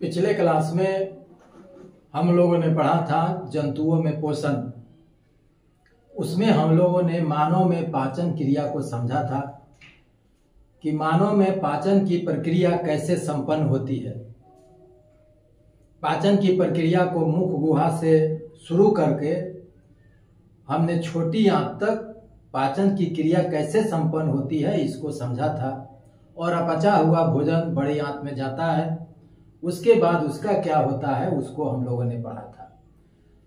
पिछले क्लास में हम लोगों ने पढ़ा था जंतुओं में पोषण। उसमें हम लोगों ने मानव में पाचन क्रिया को समझा था कि मानव में पाचन की प्रक्रिया कैसे संपन्न होती है। पाचन की प्रक्रिया को मुख गुहा से शुरू करके हमने छोटी आंत तक पाचन की क्रिया कैसे संपन्न होती है इसको समझा था। और अपचा हुआ भोजन बड़ी आंत में जाता है, उसके बाद उसका क्या होता है उसको हम लोगों ने पढ़ा था।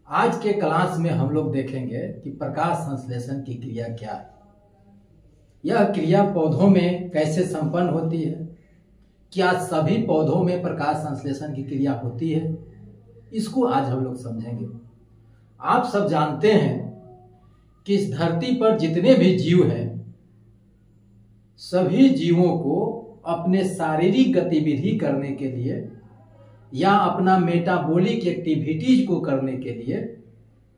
आज के क्लास में हम लोग देखेंगे कि प्रकाश संश्लेषण की क्रिया क्या है। यह क्रिया पौधों में कैसे संपन्न होती है, क्या सभी पौधों में प्रकाश संश्लेषण की क्रिया होती है, इसको आज हम लोग समझेंगे। आप सब जानते हैं कि इस धरती पर जितने भी जीव हैं सभी जीवों को अपने शारीरिक गतिविधि करने के लिए या अपना मेटाबॉलिक एक्टिविटीज को करने के लिए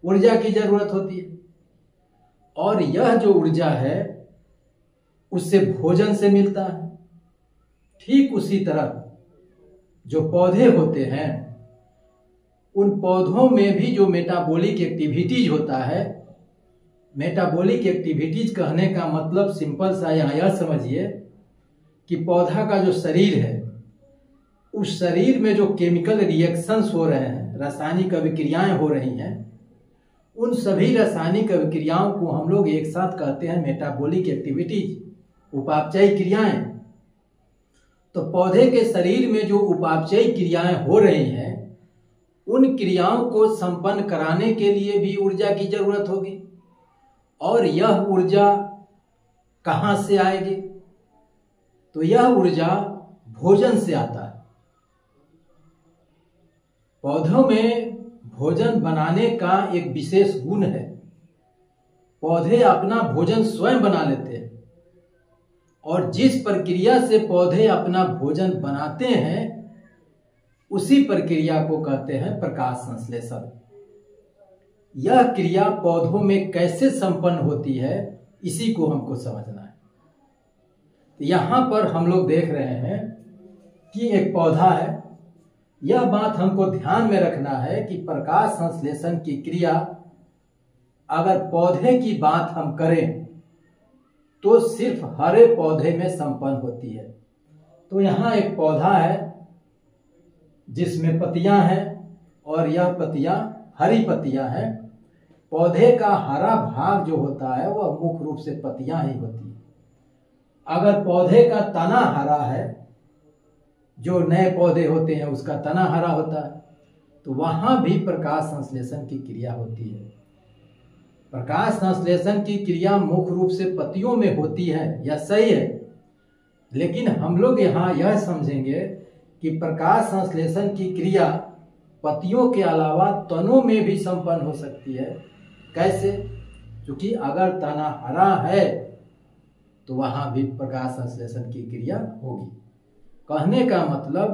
ऊर्जा की जरूरत होती है। और यह जो ऊर्जा है उससे भोजन से मिलता है। ठीक उसी तरह जो पौधे होते हैं उन पौधों में भी जो मेटाबॉलिक एक्टिविटीज होता है, मेटाबॉलिक एक्टिविटीज कहने का मतलब सिंपल सा यह समझिए कि पौधा का जो शरीर है उस शरीर में जो केमिकल रिएक्शंस हो रहे हैं, रासायनिक अभिक्रियाएं हो रही हैं, उन सभी रासायनिक अभिक्रियाओं को हम लोग एक साथ कहते हैं मेटाबॉलिक एक्टिविटीज, उपापचयी क्रियाएं। तो पौधे के शरीर में जो उपापचयी क्रियाएं हो रही हैं उन क्रियाओं को संपन्न कराने के लिए भी ऊर्जा की जरूरत होगी। और यह ऊर्जा कहां से आएगी? तो यह ऊर्जा भोजन से आता है। पौधों में भोजन बनाने का एक विशेष गुण है, पौधे अपना भोजन स्वयं बना लेते हैं। और जिस प्रक्रिया से पौधे अपना भोजन बनाते हैं उसी प्रक्रिया को कहते हैं प्रकाश संश्लेषण। यह क्रिया पौधों में कैसे संपन्न होती है इसी को हमको समझना है। तो यहां पर हम लोग देख रहे हैं कि एक पौधा है। यह बात हमको ध्यान में रखना है कि प्रकाश संश्लेषण की क्रिया अगर पौधे की बात हम करें तो सिर्फ हरे पौधे में संपन्न होती है। तो यहाँ एक पौधा है जिसमें पत्तियां हैं और यह पत्तियां हरी पत्तियां हैं। पौधे का हरा भाग जो होता है वह मुख्य रूप से पत्तियां ही होती है। अगर पौधे का तना हरा है, जो नए पौधे होते हैं उसका तना हरा होता है, तो वहां भी प्रकाश संश्लेषण की क्रिया होती है। प्रकाश संश्लेषण की क्रिया मुख्य रूप से पत्तियों में होती है, यह सही है। लेकिन हम लोग यहाँ यह समझेंगे कि प्रकाश संश्लेषण की क्रिया पत्तियों के अलावा तनों में भी संपन्न हो सकती है। कैसे? क्योंकि अगर तना हरा है तो वहां भी प्रकाश संश्लेषण की क्रिया होगी। कहने का मतलब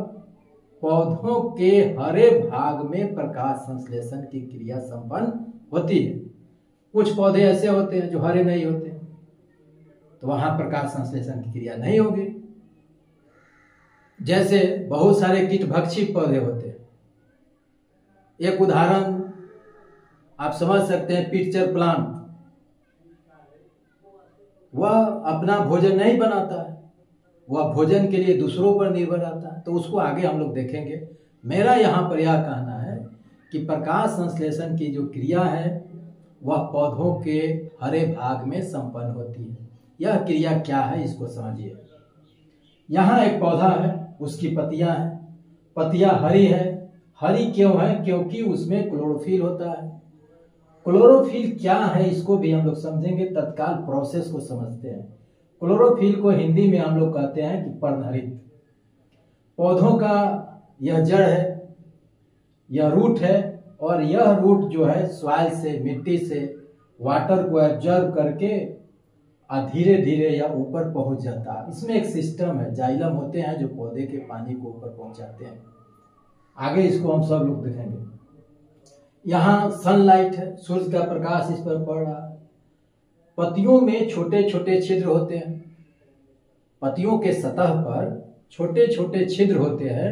पौधों के हरे भाग में प्रकाश संश्लेषण की क्रिया संपन्न होती है। कुछ पौधे ऐसे होते हैं जो हरे नहीं होते, तो वहां प्रकाश संश्लेषण की क्रिया नहीं होगी। जैसे बहुत सारे कीटभक्षी पौधे होते हैं। एक उदाहरण आप समझ सकते हैं, पिटचर प्लांट। वह अपना भोजन नहीं बनाता है, वह भोजन के लिए दूसरों पर निर्भर रहता है। तो उसको आगे हम लोग देखेंगे। मेरा यहाँ पर यह कहना है कि प्रकाश संश्लेषण की जो क्रिया है वह पौधों के हरे भाग में संपन्न होती है। यह क्रिया क्या है इसको समझिए। यहाँ एक पौधा है, उसकी पत्तियां हैं, पत्तियां हरी है। हरी क्यों है? क्योंकि उसमें क्लोरोफिल होता है। क्लोरोफिल क्या है इसको भी हम लोग समझेंगे, तत्काल प्रोसेस को समझते हैं। क्लोरोफिल को हिंदी में हम लोग कहते हैं कि पर्णहरित। पौधों का यह जड़ है, यह रूट है, और यह रूट जो है सॉइल से, मिट्टी से वाटर को एब्जॉर्ब करके धीरे धीरे यह ऊपर पहुंच जाता है। इसमें एक सिस्टम है, जाइलम होते हैं जो पौधे के पानी को ऊपर पहुंचाते हैं। आगे इसको हम सब लोग देखेंगे। यहाँ सनलाइट है, सूर्य का प्रकाश इस पर पड़ रहा है। पत्तियों में छोटे छोटे छिद्र होते हैं। पत्तियों के सतह पर छोटे छोटे छिद्र होते हैं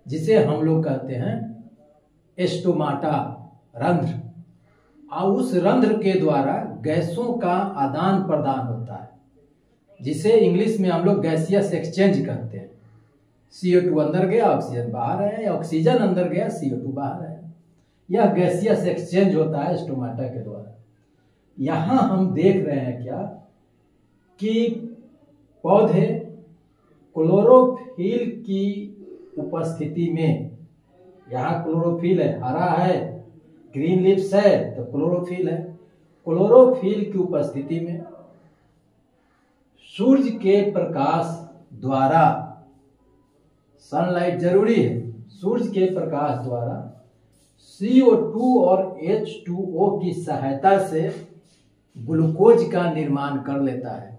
जिसे हम लोग कहते हैं एस्टोमाटा, रंध्र। और उस रंध्र के द्वारा गैसों का आदान प्रदान होता है, जिसे इंग्लिश में हम लोग गैसियस एक्सचेंज कहते हैं। CO2 अंदर गया, ऑक्सीजन बाहर आया, या ऑक्सीजन अंदर गया, CO2 बाहर आया। यह गैसियस एक्सचेंज होता है स्टोमाटा के द्वारा। यहां हम देख रहे हैं क्या कि पौधे क्लोरोफिल की उपस्थिति में, यहाँ क्लोरोफिल है, हरा है, ग्रीन लिप्स है तो क्लोरोफिल है। क्लोरोफिल की उपस्थिति में सूर्य के प्रकाश द्वारा, सनलाइट जरूरी है, सूर्य के प्रकाश द्वारा CO2 और H2O की सहायता से ग्लूकोज का निर्माण कर लेता है।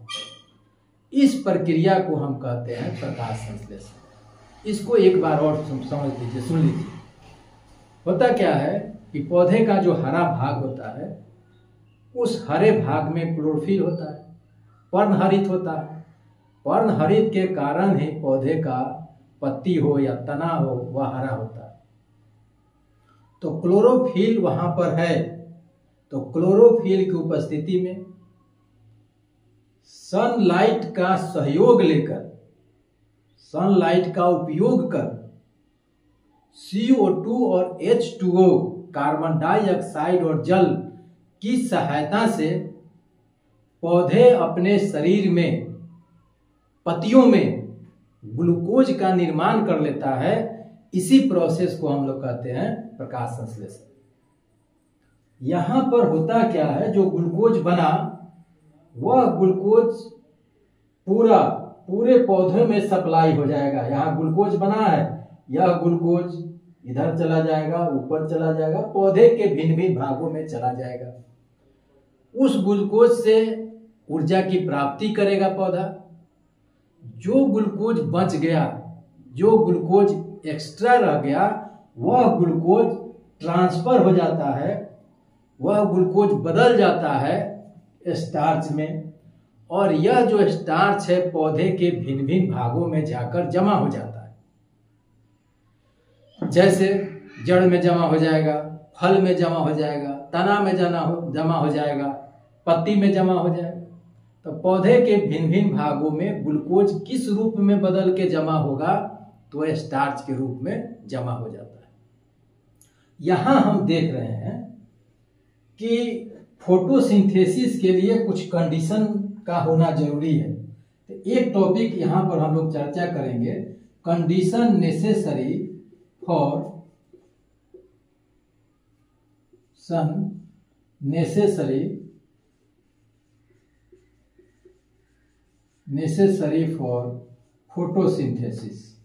इस प्रक्रिया को हम कहते हैं प्रकाश संश्लेषण। इसको एक बार और समझ लीजिए, सुन लीजिए। होता क्या है कि पौधे का जो हरा भाग होता है, उस हरे भाग में क्लोरोफिल होता है, पर्णहरित होता है। पर्णहरित के कारण ही पौधे का पत्ती हो या तना हो वह हरा होता है। तो क्लोरोफिल वहां पर है, तो क्लोरोफिल की उपस्थिति में सनलाइट का सहयोग लेकर, सनलाइट का उपयोग कर CO2 और H2O, कार्बन डाइऑक्साइड और जल की सहायता से पौधे अपने शरीर में, पत्तियों में ग्लूकोज का निर्माण कर लेता है। इसी प्रोसेस को हम लोग कहते हैं प्रकाश संश्लेषण। यहां पर होता क्या है, जो ग्लूकोज बना वह ग्लूकोज पूरे पौधे में सप्लाई हो जाएगा। यहाँ ग्लूकोज बना है, यह ग्लूकोज इधर चला जाएगा, ऊपर चला जाएगा, पौधे के भिन्न भिन्न भागों में चला जाएगा। उस ग्लूकोज से ऊर्जा की प्राप्ति करेगा पौधा। जो ग्लूकोज बच गया, जो ग्लूकोज एक्स्ट्रा रह गया, वह ग्लूकोज ट्रांसफर हो जाता है, वह ग्लूकोज बदल जाता है स्टार्च में, और यह जो स्टार्च है पौधे के भिन्न भिन्न भागों में जाकर जमा हो जाता है। जैसे जड़ में जमा हो जाएगा, फल में जमा हो जाएगा, तना में जमा हो जाएगा, पत्ती में जमा हो जाएगा। तो पौधे के भिन्न भिन्न भागों में ग्लूकोज किस रूप में बदल के जमा होगा, तो वह स्टार्च के रूप में जमा हो जाता है। यहां हम देख रहे हैं कि फोटोसिंथेसिस के लिए कुछ कंडीशन का होना जरूरी है। तो एक टॉपिक यहां पर हम लोग चर्चा करेंगे, condition necessary for necessary for photosynthesis.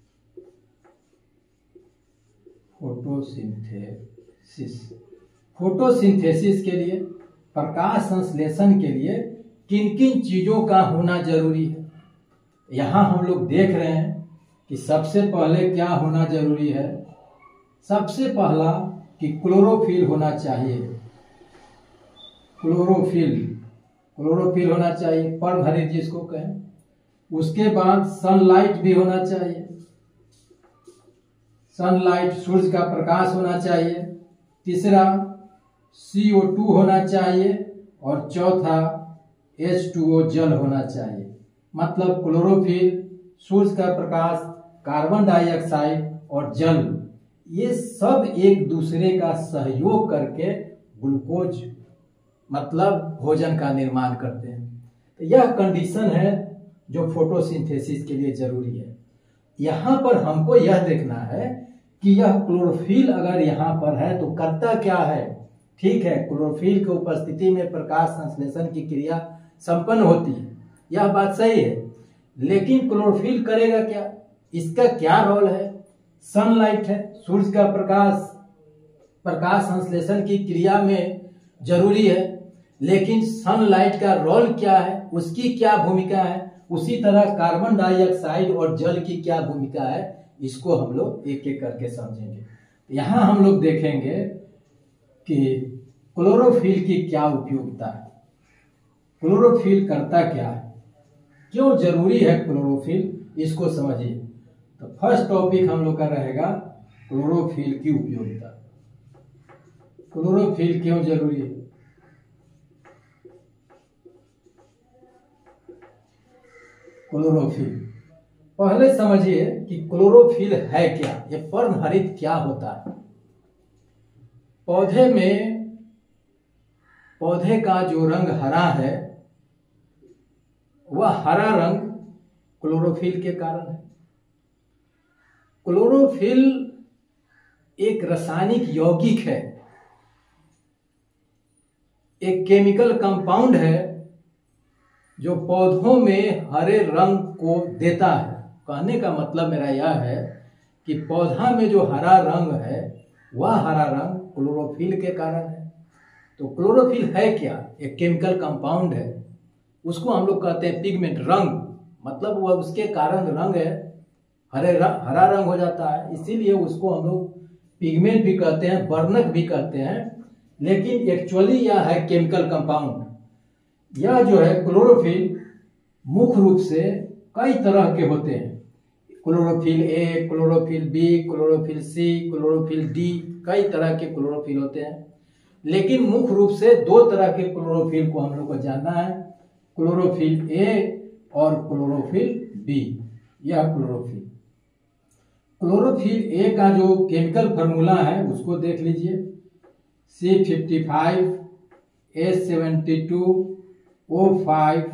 Photosynthesis के लिए, प्रकाश संश्लेषण के लिए किन किन चीजों का होना जरूरी है। यहां हम लोग देख रहे हैं कि सबसे पहले क्या होना जरूरी है। सबसे पहला कि क्लोरोफिल होना चाहिए, क्लोरोफिल होना चाहिए, पर्णहरित जिसको कहें। उसके बाद सनलाइट भी होना चाहिए, सनलाइट, सूर्य का प्रकाश होना चाहिए। तीसरा CO2 होना चाहिए, और चौथा H2O जल होना चाहिए। मतलब क्लोरोफिल, सूर्य का प्रकाश, कार्बन डाइऑक्साइड और जल, ये सब एक दूसरे का सहयोग करके ग्लूकोज मतलब भोजन का निर्माण करते हैं। तो यह कंडीशन है जो फोटोसिंथेसिस के लिए जरूरी है। यहां पर हमको यह देखना है कि यह क्लोरोफिल अगर यहां पर है तो करता क्या है। ठीक है, क्लोरोफिल की उपस्थिति में प्रकाश संश्लेषण की क्रिया संपन्न होती है, यह बात सही है, लेकिन क्लोरोफिल करेगा क्या, इसका क्या रोल है। सनलाइट है, सूर्य का प्रकाश संश्लेषण की क्रिया में जरूरी है, लेकिन सनलाइट का रोल क्या है, उसकी क्या भूमिका है। उसी तरह कार्बन डाइऑक्साइड और जल की क्या भूमिका है, इसको हम लोग एक एक करके समझेंगे। यहां हम लोग देखेंगे कि क्लोरोफिल की क्या उपयोगिता है, क्लोरोफिल करता क्या है, क्यों जरूरी है क्लोरोफिल, इसको समझिए। तो फर्स्ट टॉपिक हम लोग का रहेगा क्लोरोफिल की उपयोगिता। क्लोरोफिल क्यों जरूरी है? क्लोरोफिल, पहले समझिए कि क्लोरोफिल है क्या, ये पर्णहरित क्या होता है। पौधे में, पौधे का जो रंग हरा है वह हरा रंग क्लोरोफिल के कारण है। क्लोरोफिल एक रासायनिक यौगिक है, एक केमिकल कंपाउंड है जो पौधों में हरे रंग को देता है। कहने का मतलब मेरा यह है कि पौधा में जो हरा रंग है वह हरा रंग क्लोरोफिल के कारण है। तो क्लोरोफिल है क्या? एक केमिकल कंपाउंड है, उसको हम लोग कहते हैं पिगमेंट, रंग, मतलब वह उसके कारण रंग है, हरा रंग हो जाता है, इसीलिए उसको हम लोग पिगमेंट भी कहते हैं, वर्णक भी कहते हैं। लेकिन एक्चुअली यह है केमिकल कंपाउंड। यह जो है क्लोरोफिल मुख्य रूप से कई तरह के होते हैं। Chlorophyll A, chlorophyll B, chlorophyll C, chlorophyll D, कई तरह के क्लोरोफिल होते हैं। लेकिन मुख्य रूप से दो तरह के क्लोरोफिल को हम लोग को जानना है, क्लोरोफिल ए और क्लोरोफिल बी। यह क्लोरोफिल ए का जो केमिकल फार्मूला है उसको देख लीजिए, C55 H72 O5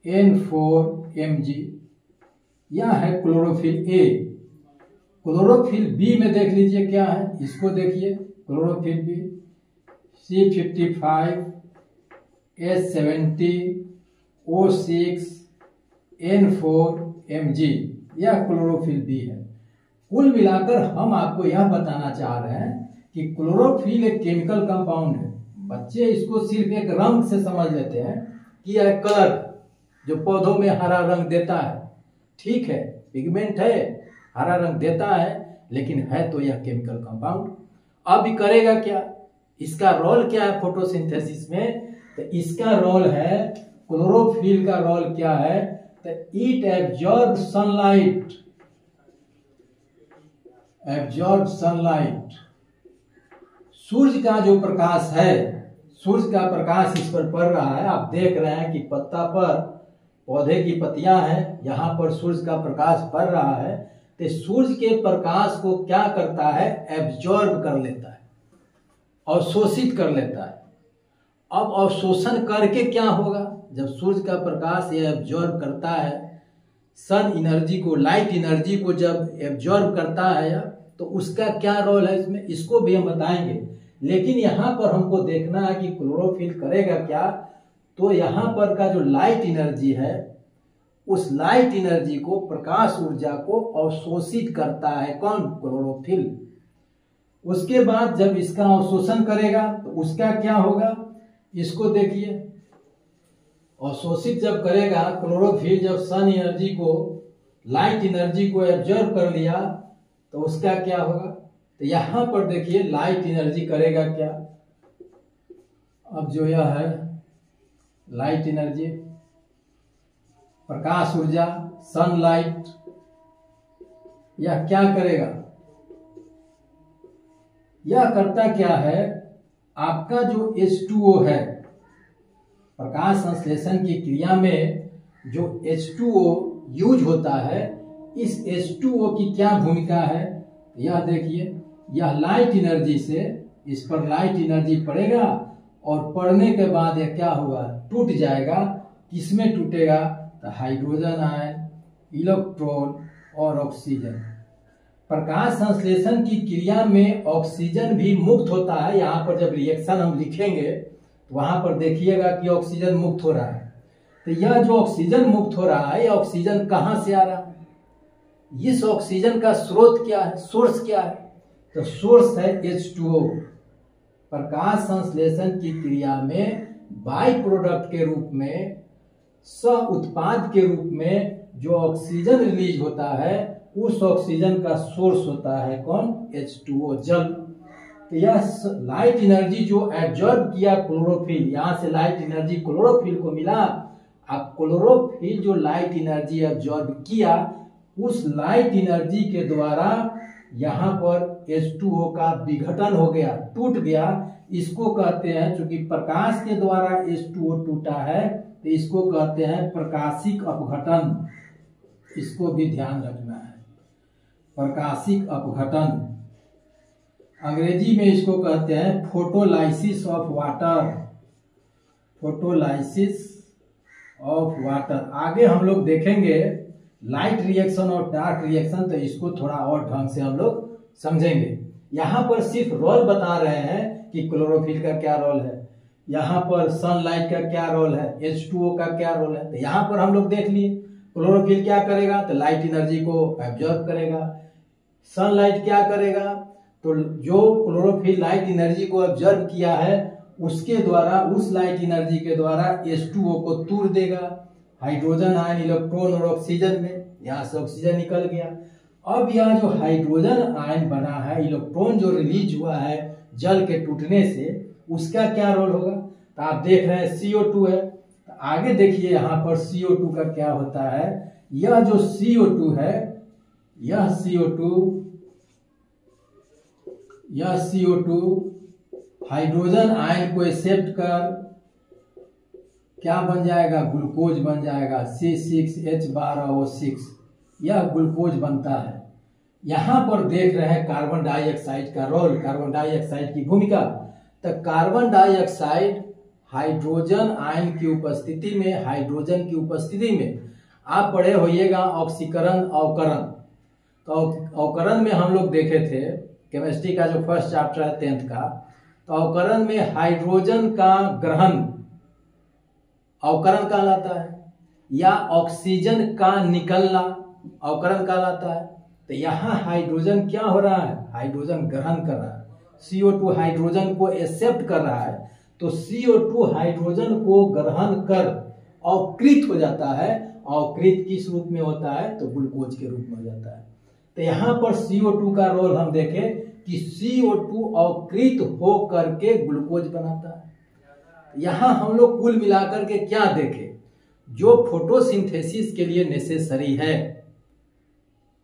N4 Mg, यह है क्लोरोफिल ए। क्लोरोफिल बी में देख लीजिए क्या है, इसको देखिए, chlorophyll B C55 H70 O6 N4 Mg, यह क्लोरोफिल बी है। कुल मिलाकर हम आपको यह बताना चाह रहे हैं कि क्लोरोफिल एक केमिकल कंपाउंड है। बच्चे इसको सिर्फ एक रंग से समझ लेते हैं कि यह कलर जो पौधों में हरा रंग देता है, ठीक है, पिगमेंट है, हरा रंग देता है, लेकिन है तो यह केमिकल कंपाउंड। अब करेगा क्या, इसका रोल क्या है फोटोसिंथेसिस में? तो इसका रोल है, क्लोरोफिल का रोल क्या है, तो it absorb sunlight, absorb sunlight. सूर्य का जो प्रकाश है, सूर्य का प्रकाश इस पर पड़ रहा है, आप देख रहे हैं कि पत्ता पर, पौधे की पत्तियां हैं, यहाँ पर सूर्य का प्रकाश पड़ रहा है, तो सूर्य के प्रकाश को क्या करता है, एब्जॉर्ब कर लेता है, अवशोषित कर लेता है। अब अवशोषण करके क्या होगा, जब सूर्य का प्रकाश ये एब्जॉर्ब करता है, सन एनर्जी को, लाइट एनर्जी को जब एब्जॉर्ब करता है, तो उसका क्या रोल है इसमें, इसको भी हम बताएंगे। लेकिन यहाँ पर हमको देखना है कि क्लोरोफिल करेगा क्या। तो यहाँ पर का जो लाइट एनर्जी है, उस लाइट एनर्जी को, प्रकाश ऊर्जा को अवशोषित करता है कौन, क्लोरोफिल। उसके बाद जब इसका अवशोषण करेगा तो उसका क्या होगा, इसको देखिए, अवशोषित जब करेगा क्लोरोफिल, जब सन एनर्जी को, लाइट एनर्जी को एब्जॉर्ब कर लिया, तो उसका क्या होगा, तो यहां पर देखिए लाइट एनर्जी करेगा क्या। अब जो यह है लाइट एनर्जी, प्रकाश ऊर्जा, सनलाइट, यह क्या करेगा, यह करता क्या है, आपका जो H2O है, प्रकाश संश्लेषण की क्रिया में जो H2O यूज होता है, इस H2O की क्या भूमिका है, यह देखिए, यह लाइट एनर्जी से, इस पर लाइट एनर्जी पड़ेगा और पड़ने के बाद यह क्या होगा, टूट जाएगा। किसमें टूटेगा, तो हाइड्रोजन आयन, इलेक्ट्रॉन और ऑक्सीजन। प्रकाश संश्लेषण की क्रिया में ऑक्सीजन भी मुक्त होता है। यहाँ पर जब रिएक्शन हम लिखेंगे तो वहां पर देखिएगा कि ऑक्सीजन मुक्त हो रहा है। तो यह जो ऑक्सीजन मुक्त हो रहा है, यह ऑक्सीजन कहाँ से आ रहा है, इस ऑक्सीजन का स्रोत क्या है, सोर्स क्या है, तो सोर्स है H2O। प्रकाश संश्लेषण की क्रिया में बाई प्रोडक्ट के रूप में, सह उत्पाद के रूप में जो ऑक्सीजन रिलीज होता है, उस ऑक्सीजन का सोर्स होता है कौन, H2O, जल। तो यह लाइट एनर्जी जो एब्जॉर्ब किया क्लोरोफिल, यहां से लाइट एनर्जी क्लोरोफिल को मिला। अब क्लोरोफिल जो लाइट एनर्जी एब्जॉर्ब किया, उस लाइट एनर्जी के द्वारा यहाँ पर H2O का विघटन हो गया, टूट गया। इसको कहते हैं, चूंकि प्रकाश के द्वारा H2O टूटा है तो इसको कहते हैं प्रकाशिक अपघटन। इसको भी ध्यान रखना है, प्रकाशिक अपघटन। अंग्रेजी में इसको कहते हैं photolysis of water, photolysis of water. आगे हम लोग देखेंगे लाइट रिएक्शन और डार्क रिएक्शन, तो इसको थोड़ा और ढंग से हम लोग समझेंगे। यहाँ पर सिर्फ रोल बता रहे हैं कि क्लोरोफिल का क्या रोल है, यहाँ पर सनलाइट का क्या रोल है, H2O का क्या रोल है। तो यहाँ पर हम लोग देख लिए क्लोरोफिल क्या करेगा, तो लाइट एनर्जी को एब्जॉर्ब करेगा। सनलाइट क्या करेगा, तो जो क्लोरोफिल लाइट एनर्जी को ऑब्जर्व किया है उसके द्वारा, उस लाइट एनर्जी के द्वारा H2O को तोड़ देगा हाइड्रोजन आयन, इलेक्ट्रॉन और ऑक्सीजन में। यहाँ से ऑक्सीजन निकल गया। अब यह जो हाइड्रोजन आयन बना है, इलेक्ट्रॉन जो रिलीज हुआ है जल के टूटने से, उसका क्या रोल होगा। तो आप देख रहे हैं CO2 है, तो आगे देखिए यहाँ पर CO2 का क्या होता है। यह जो CO2 है, यह CO2 हाइड्रोजन आयन को एक्सेप्ट कर क्या बन जाएगा, ग्लूकोज बन जाएगा, C6H12O6। यह ग्लूकोज बनता है। यहाँ पर देख रहे हैं कार्बन डाइऑक्साइड का रोल, कार्बन डाइऑक्साइड की भूमिका। तो कार्बन डाइऑक्साइड हाइड्रोजन आयन की उपस्थिति में, हाइड्रोजन की उपस्थिति में, आप पढ़े होइएगा ऑक्सीकरण अवकरण। तो अवकरण में हम लोग देखे थे, केमिस्ट्री का जो फर्स्ट चैप्टर है 10th का, तो अवकरण में हाइड्रोजन का ग्रहण अवकरण कहलाता है, या ऑक्सीजन का निकलना अवकरण कहलाता है। तो यहाँ हाइड्रोजन क्या हो रहा है, हाइड्रोजन ग्रहण कर रहा है, CO2 हाइड्रोजन को एक्सेप्ट कर रहा है। तो CO2 हाइड्रोजन को ग्रहण कर अवकृत हो जाता है। अवकृत किस रूप में होता है, तो ग्लूकोज के रूप में हो जाता है। तो यहाँ पर CO2 का रोल हम देखें कि CO2 अवकृत हो करके ग्लूकोज बनाता है। यहाँ हम लोग कुल मिलाकर के क्या देखें, जो फोटोसिंथेसिस के लिए नेसेसरी है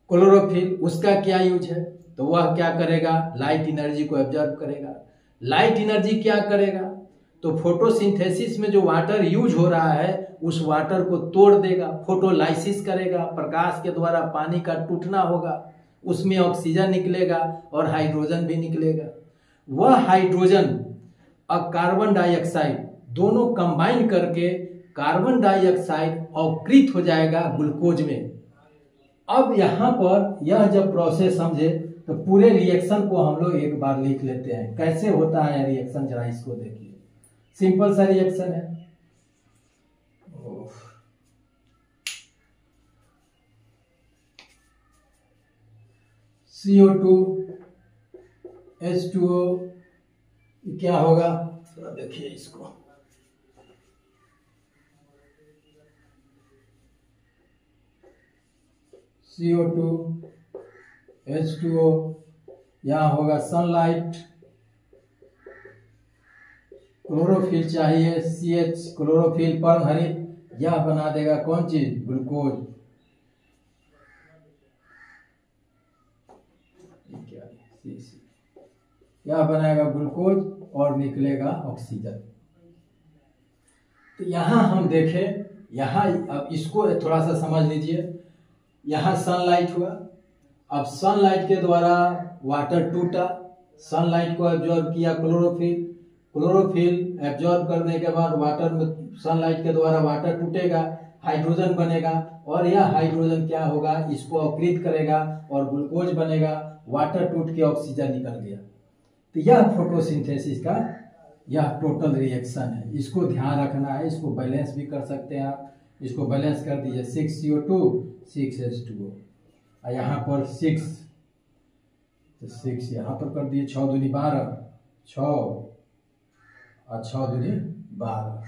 क्लोरोफिल, उसका क्या यूज है, तो वह क्या करेगा, लाइट एनर्जी को एब्जॉर्ब करेगा। लाइट एनर्जी क्या करेगा, तो फोटोसिंथेसिस में जो वाटर यूज हो रहा है उस वाटर को तोड़ देगा, फोटोलाइसिस करेगा। प्रकाश के द्वारा पानी का टूटना होगा, उसमें ऑक्सीजन निकलेगा और हाइड्रोजन भी निकलेगा। वह हाइड्रोजन और कार्बन डाइऑक्साइड दोनों कंबाइन करके कार्बन डाइऑक्साइड अवकृत हो जाएगा ग्लूकोज में। अब यहाँ पर यह जब प्रोसेस समझे तो पूरे रिएक्शन को हम लोग एक बार लिख लेते हैं, कैसे होता है रिएक्शन, जरा इसको देखिए। सिंपल सा रिएक्शन है। CO2 H2O क्या होगा, थोड़ा देखिए इसको। CO2 H2O, यहाँ होगा सनलाइट, क्लोरोफिल चाहिए CH, क्लोरोफिल पर्णहरित, यह बना देगा कौन चीज, ग्लूकोज। यह बनाएगा ग्लूकोज और निकलेगा ऑक्सीजन। तो यहाँ हम देखें, यहाँ अब इसको थोड़ा सा समझ लीजिए। यहाँ सनलाइट हुआ, अब सनलाइट के द्वारा वाटर टूटा, सनलाइट को एब्जॉर्ब किया क्लोरोफिल, क्लोरोफिल एब्जॉर्ब करने के बाद वाटर में, सनलाइट के द्वारा वाटर टूटेगा, हाइड्रोजन बनेगा, और यह हाइड्रोजन क्या होगा, इसको अवकृत करेगा और ग्लूकोज बनेगा। वाटर टूट के ऑक्सीजन निकल गया। तो यह फोटोसिंथेसिस का यह टोटल रिएक्शन है। इसको ध्यान रखना है, इसको बैलेंस भी कर सकते हैं आप। इसको बैलेंस कर दीजिए, 6CO2 6H2O, और यहाँ पर 6, तो 6 यहाँ पर कर दिए, 6 दूनी 12, 6 और 6 दूनी 12,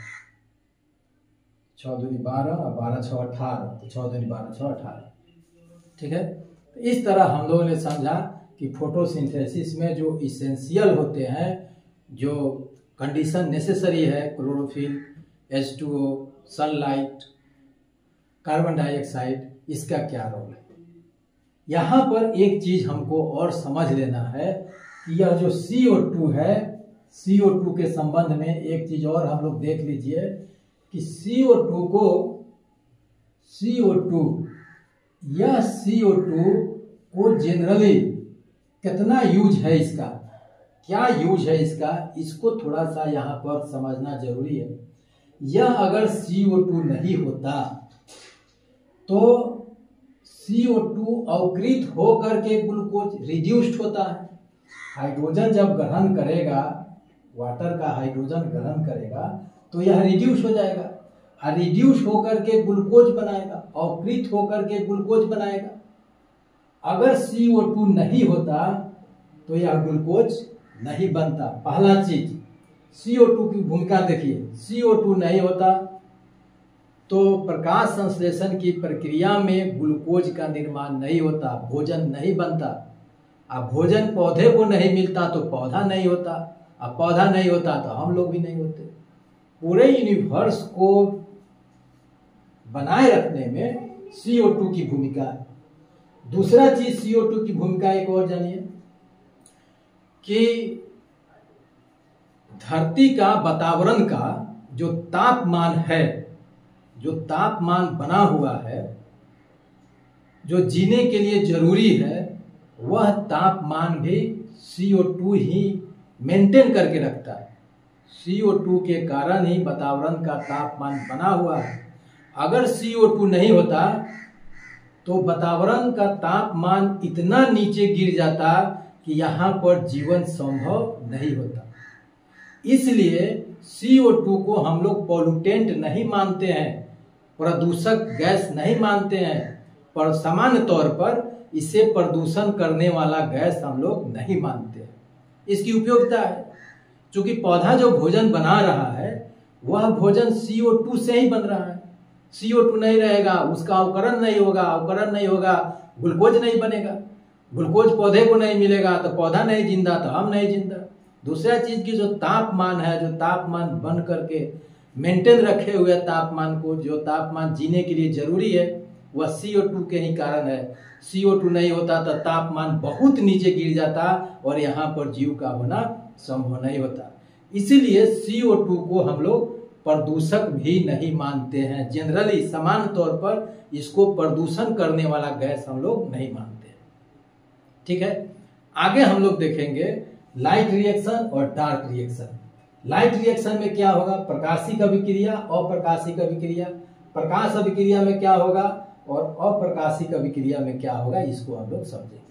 6 दूनी 12 और 12 6 18, तो 6 दूनी 12 6 18। ठीक है, तो इस तरह हम लोगों ने समझा कि फोटोसिंथेसिस में जो इसेंशियल होते हैं, जो कंडीशन नेसेसरी है, chlorophyll, H2O, sunlight, carbon dioxide, इसका क्या रोल है। यहाँ पर एक चीज हमको और समझ लेना है कि यह जो CO2 है, CO2 के संबंध में एक चीज और हम लोग देख लीजिए कि CO2 को जनरली कितना यूज है इसका, क्या यूज है इसका, इसको थोड़ा सा यहाँ पर समझना जरूरी है। यह अगर CO2 नहीं होता तो CO2 अवकृत होकर के ग्लूकोज रिड्यूस्ड होता है। हाइड्रोजन जब ग्रहण करेगा, वाटर का हाइड्रोजन ग्रहण करेगा तो यह रिड्यूस हो जाएगा, और रिड्यूस होकर के ग्लूकोज बनाएगा, अवकृत होकर के ग्लूकोज बनाएगा। अगर CO2 नहीं होता तो यह ग्लूकोज नहीं बनता। पहला चीज CO2 की भूमिका देखिए, CO2 नहीं होता तो प्रकाश संश्लेषण की प्रक्रिया में ग्लूकोज का निर्माण नहीं होता, भोजन नहीं बनता। अब भोजन पौधे को नहीं मिलता तो पौधा नहीं होता, अब पौधा नहीं होता तो हम लोग भी नहीं होते। पूरे यूनिवर्स को बनाए रखने में CO2 की भूमिका है। दूसरा चीज CO2 की भूमिका एक और जानिए कि धरती का, वातावरण का जो तापमान है, जो तापमान बना हुआ है, जो जीने के लिए जरूरी है, वह तापमान भी CO2 ही मेंटेन करके रखता है। CO2 के कारण ही वातावरण का तापमान बना हुआ है। अगर CO2 नहीं होता तो वातावरण का तापमान इतना नीचे गिर जाता कि यहाँ पर जीवन संभव नहीं होता। इसलिए CO2 को हम लोग पॉल्यूटेंट नहीं मानते हैं, प्रदूषक गैस नहीं मानते हैं, पर सामान्य तौर पर इसे प्रदूषण करने वाला गैस हम लोग नहीं मानते हैं। इसकी उपयोगिता है, क्योंकि पौधा जो भोजन बना रहा है वह भोजन CO2 से ही बन रहा है। CO2 नहीं रहेगा, उसका अवकरण नहीं होगा, अवकरण नहीं होगा, ग्लूकोज नहीं बनेगा। ग्लूकोज पौधे को नहीं मिलेगा तो पौधा नहीं जिंदा, तो हम नहीं जिंदा। दूसरा चीज की जो तापमान है, जो तापमान बन करके मेंटेन रखे हुए तापमान को, जो तापमान जीने के लिए जरूरी है, वह CO2 के ही कारण है। CO2 नहीं होता तो तापमान बहुत नीचे गिर जाता और यहाँ पर जीव का होना संभव नहीं होता। इसीलिए CO2 को हम लोग प्रदूषक भी नहीं मानते हैं। जनरली सामान्य तौर पर इसको प्रदूषण करने वाला गैस हम लोग नहीं मानते हैं। ठीक है, आगे हम लोग देखेंगे लाइट रिएक्शन और डार्क रिएक्शन। लाइट रिएक्शन में क्या होगा, प्रकाशिक अभिक्रिया, अप्रकाशिक अभिक्रिया। प्रकाश अभिक्रिया में क्या होगा और अप्रकाशिक अभिक्रिया में क्या होगा, इसको हम लोग समझेंगे।